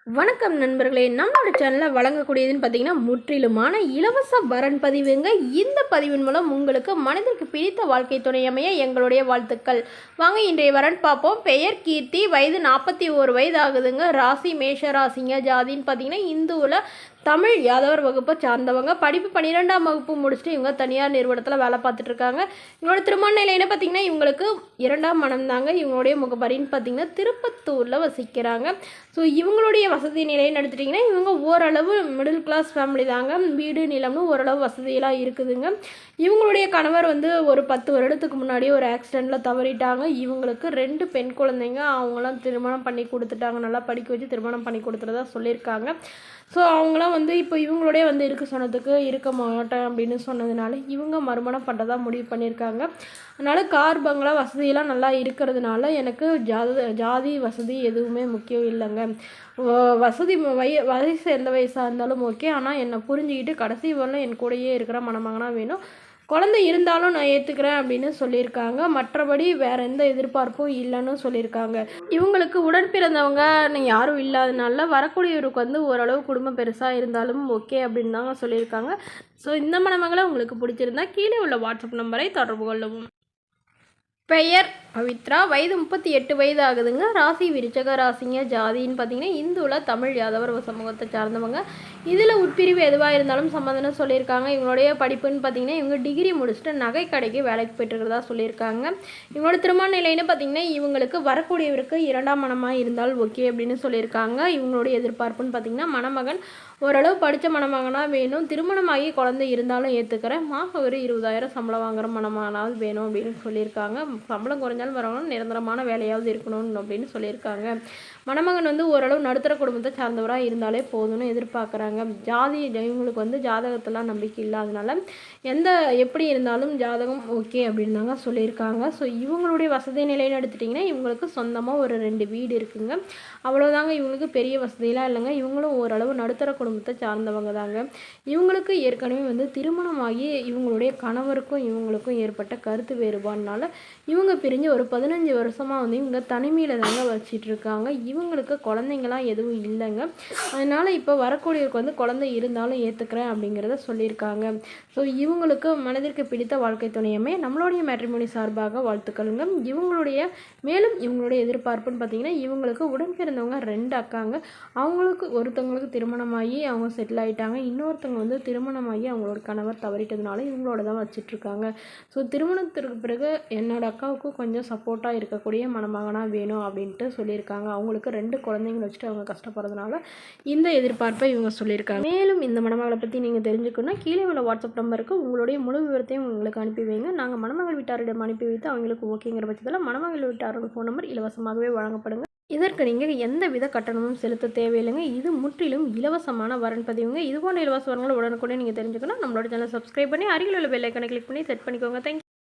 வணக்கம் நண்பர்களே, நம்மளோட சேனலில் வழங்கக்கூடியதுன்னு பார்த்தீங்கன்னா முற்றிலுமான இலவச வரன் பதிவுங்க. இந்த பதிவின் மூலம் உங்களுக்கு மனதிற்கு பிடித்த வாழ்க்கை துணை அமைய எங்களுடைய வாழ்த்துக்கள். வாங்க இன்றைய வரன் பார்ப்போம். பெயர் கீர்த்தி, வயது 41 வயது ஆகுதுங்க. ராசி மேஷ ராசிங்க. ஜாதின்னு பார்த்தீங்கன்னா இந்துவில் தமிழ் யாதவர் வகுப்பை சார்ந்தவங்க. படிப்பு 12ஆம் வகுப்பு முடிச்சுட்டு இவங்க தனியார் நிறுவனத்தில் வேலை பார்த்துட்ருக்காங்க. இவங்களோட திருமண நிலைன்னு பார்த்திங்கன்னா இவங்களுக்கு 2ஆம் மனம் தாங்க. இவங்களுடைய முகவரின்னு பார்த்திங்கன்னா திருப்பத்தூரில் வசிக்கிறாங்க. ஸோ இவங்களுடைய வசதி நிலைன்னு எடுத்துட்டிங்கன்னா இவங்க ஓரளவு மிடில் கிளாஸ் ஃபேமிலி தாங்க. வீடு நிலம்னு ஓரளவு வசதியெல்லாம் இருக்குதுங்க. இவங்களுடைய கணவர் ஒரு 10 வருடத்துக்கு முன்னாடி ஒரு ஆக்சிடெண்ட்டில் தவறிட்டாங்க. இவங்களுக்கு 2 பெண் குழந்தைங்க. அவங்களாம் திருமணம் பண்ணி கொடுத்துட்டாங்க. நல்லா படிக்க வச்சு திருமணம் பண்ணி கொடுத்துறதா சொல்லியிருக்காங்க. ஸோ அவங்களாம் இப்போ இவங்களோடய இருக்க சொன்னதுக்கு இருக்க மாட்டேன் அப்படின்னு சொன்னதுனால இவங்க மறுமணம் பண்ணுறதா முடிவு பண்ணியிருக்காங்க. அதனால் கார் பங்களா வசதியெல்லாம் நல்லா இருக்கிறதுனால எனக்கு ஜாதி வசதி எதுவுமே முக்கியம் இல்லைங்க. வசதி வயசு எந்த வயசாக இருந்தாலும் ஓகே, ஆனால் என்னை புரிஞ்சுக்கிட்டு கடைசி வரலும் என் கூடயே இருக்கிற மணமகனாக வேணும். குழந்தை இருந்தாலும் நான் ஏற்றுக்கிறேன் அப்படின்னு சொல்லியிருக்காங்க. மற்றபடி வேறு எந்த எதிர்பார்ப்பும் இல்லைன்னு சொல்லியிருக்காங்க. இவங்களுக்கு உடன் பிறந்தவங்க யாரும் இல்லாதனால வரக்கூடியவருக்கு ஓரளவு குடும்பம் பெருசாக இருந்தாலும் ஓகே அப்படின்னு தாங்க சொல்லியிருக்காங்க. ஸோ இந்த மணமகளை உங்களுக்கு பிடிச்சிருந்தா கீழே உள்ள வாட்ஸ்அப் நம்பரை தொடர்பு கொள்ளவும். பெயர் பவித்ரா, வயது 38 வயது ஆகுதுங்க. ராசி விருச்சக ராசிங்க. ஜாதின்னு பார்த்தீங்கன்னா இந்துவில் தமிழ் யாதவர் சமூகத்தை சார்ந்தவங்க. இதில் உட்பிரிவு எதுவாக இருந்தாலும் சம்மந்தம்னு சொல்லியிருக்காங்க. இவங்களுடைய படிப்புன்னு பார்த்தீங்கன்னா இவங்க டிகிரி முடிச்சுட்டு நகை கடைக்கு வேலைக்கு போய்ட்டுருக்கிறதா சொல்லியிருக்காங்க. இவங்களோட திருமண நிலைன்னு பார்த்தீங்கன்னா இவங்களுக்கு வரக்கூடியவருக்கு 2ஆம் மனமாக இருந்தால் ஓகே அப்படின்னு சொல்லியிருக்காங்க. இவங்களுடைய எதிர்பார்ப்புன்னு பார்த்தீங்கன்னா மணமகன் ஓரளவு படித்த மணமகனாக வேணும். திருமணமாகி குழந்தை இருந்தாலும் ஏற்றுக்கிறேன். மாதம் ஒரு 20,000 சம்பளம் வாங்குகிற மணமகனாவது வேணும் அப்படின்னு சொல்லியிருக்காங்க. சம்பளம் குறைஞ்சாலும் வரணும், நிரந்தரமான வேலையாவது இருக்கணும் அப்படின்னு சொல்லியிருக்காங்க. மணமகன் ஓரளவு நடுத்தர குடும்பத்தை சார்ந்தவராக இருந்தாலே போதும்னு எதிர்பார்க்குறாங்க. ஜாதி இவங்களுக்கு ஜாதகத்தெல்லாம் நம்பிக்கை இல்லாதனால எப்படி இருந்தாலும் ஜாதகம் ஓகே அப்படின்னு தாங்க சொல்லியிருக்காங்க. ஸோ இவங்களுடைய வசதி நிலைன்னு எடுத்துட்டிங்கன்னா இவங்களுக்கு சொந்தமாக ஒரு 2 வீடு இருக்குங்க. அவ்வளோதாங்க. இவங்களுக்கு பெரிய வசதியெலாம் இல்லைங்க. இவங்களும் ஓரளவு நடுத்தர குடும்பத்தை சார்ந்தவங்க தாங்க. இவங்களுக்கு ஏற்கனவே திருமணமாகி இவங்களுடைய கணவருக்கும் இவங்களுக்கும் ஏற்பட்ட கருத்து வேறுபாடுனால இவங்க பிரிஞ்சு ஒரு 15 வருஷமாக இவங்க தனிமையில் தாங்க வச்சிட்ருக்காங்க. இவங்களுக்கு குழந்தைங்களாம் எதுவும் இல்லைங்க. அதனால் இப்போ வரக்கூடியவருக்கு குழந்தை இருந்தாலும் ஏற்றுக்கிறேன் அப்படிங்கிறத சொல்லியிருக்காங்க. ஸோ இவங்களுக்கு மனதிற்கு பிடித்த வாழ்க்கை துணையமே நம்மளுடைய மேட்ரிமோனி சார்பாக வாழ்த்துக்களுங்க. இவங்களுடைய எதிர்பார்ப்புன்னு பார்த்தீங்கன்னா இவங்களுக்கு உடன் பிறந்தவங்க 2 அக்காங்க. அவங்களுக்கு ஒருத்தவங்களுக்கு திருமணமாகி அவங்க செட்டில் ஆகிட்டாங்க. இன்னொருத்தவங்க திருமணமாகி அவங்களோட கணவர் தவறிட்டதுனால இவங்களோட தான் வச்சிட்ருக்காங்க. ஸோ திருமணத்திற்கு பிறகு என்னோட அக்காவுக்கு கொஞ்சம் சப்போர்ட்டாக இருக்கக்கூடிய மணமகனாக வேணும் அப்படின்ட்டு சொல்லியிருக்காங்க. அவங்களுக்கு 2 குழந்தைங்களை வச்சுட்டு அவங்க கஷ்டப்படுறதுனால இந்த எதிர்பார்ப்பை இவங்க சொல்லியிருக்காங்க. மேலும் இந்த மணமகளை பற்றி நீங்கள் தெரிஞ்சுக்கணும்னா கீழே உள்ள வாட்ஸ்அப் நம்பருக்கு உங்களுடைய முழு விவரத்தையும் உங்களுக்கு அனுப்பி வைங்க. நாங்கள் மணமகள் வீட்டாரிடம் அனுப்பி வைத்து அவங்களுக்கு ஓகேங்கிற பட்சத்தில் மணமகள் வீட்டாரோட ஃபோன் நம்பர் இலவசமாகவே வழங்கப்படுங்க. இதற்கு நீங்கள் எந்த வித கட்டணமும் செலுத்த தேவையில்லைங்க. இது முற்றிலும் இலவசமான வரன் பதிவுங்க. இது போன்ற இலவச வரங்களை உடனுக்குடனே நீங்கள் தெரிஞ்சுக்கணும் நம்மளோட சேனல் சப்ஸ்கிரைப் பண்ணி அருகில் உள்ள பெல் ஐக்கானை கிளிக் பண்ணி செட் பண்ணிக்கோங்க. தேங்க்யூ.